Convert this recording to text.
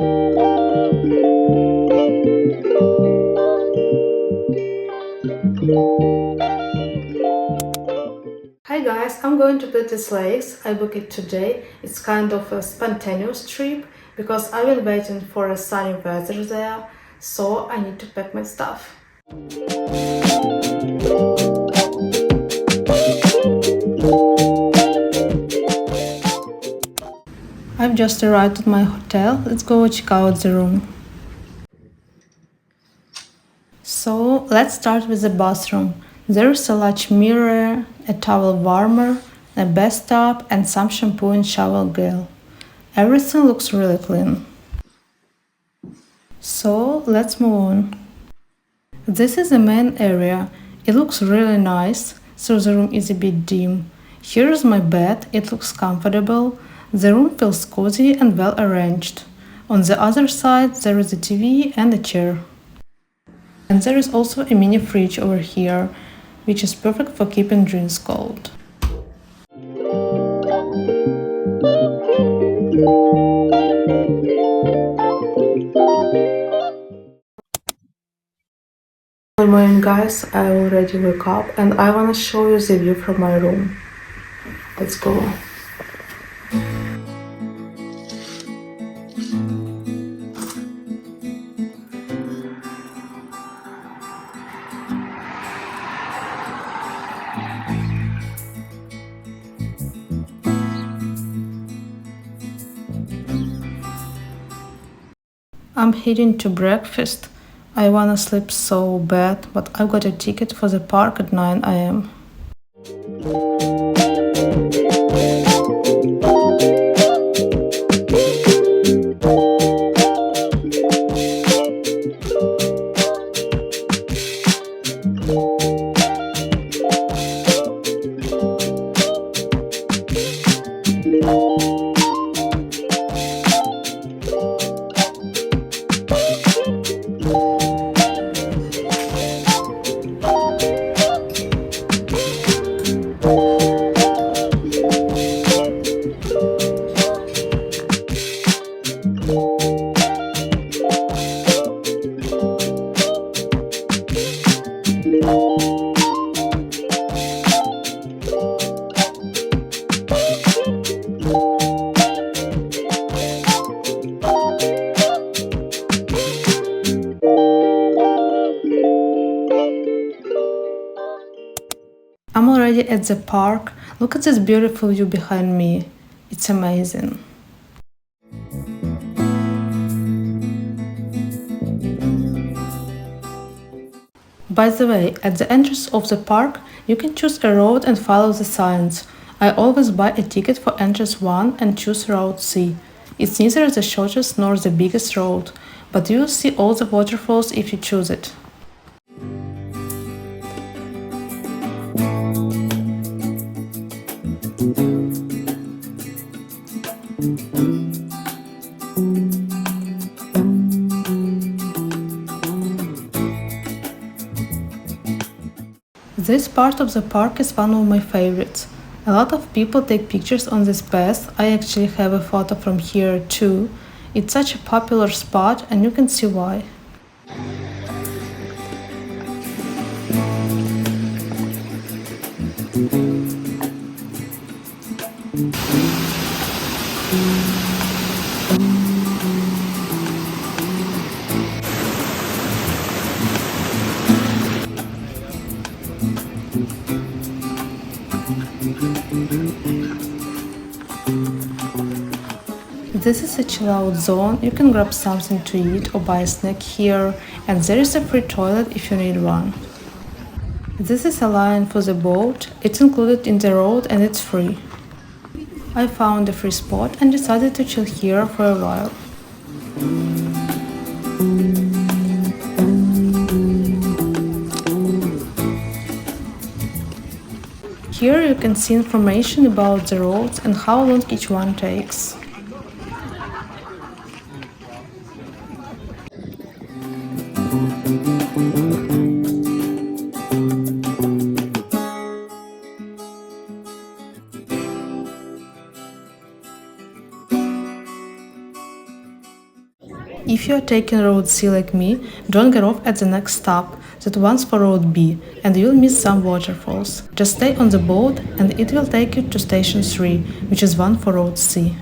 Hi guys, I'm going to Plitvice Lakes. I booked it today. It's kind of a spontaneous trip because I've been waiting for a sunny weather there, so I need to pack my stuff. I've just arrived at my hotel. Let's go check out the room. So let's start with the bathroom. There is a large mirror, a towel warmer, a bathtub and some shampoo and shower gel. Everything looks really clean. So let's move on. This is the main area. It looks really nice, so the room is a bit dim. Here is my bed, it looks comfortable. The room feels cozy and well arranged. On the other side there is a TV and a chair. And there is also a mini fridge over here, which is perfect for keeping drinks cold. Good morning guys, I already woke up and I wanna show you the view from my room. Let's go. I'm heading to breakfast. I wanna sleep so bad, but I've got a ticket for the park at 9 a.m. I'm already at the park. Look at this beautiful view behind me. It's amazing. By the way, at the entrance of the park, you can choose a road and follow the signs. I always buy a ticket for entrance 1 and choose road C. It's neither the shortest nor the biggest road, but you'll see all the waterfalls if you choose it. This part of the park is one of my favorites. A lot of people take pictures on this path. I actually have a photo from here too. It's such a popular spot and you can see why. This is a chill-out zone. You can grab something to eat or buy a snack here, and there is a free toilet if you need one. This is a line for the boat. It's included in the road and it's free. I found a free spot and decided to chill here for a while. Here you can see information about the roads and how long each one takes. If you are taking road C like me, don't get off at the next stop, that one's for road B, and you'll miss some waterfalls. Just stay on the boat and it will take you to station 3, which is one for road C.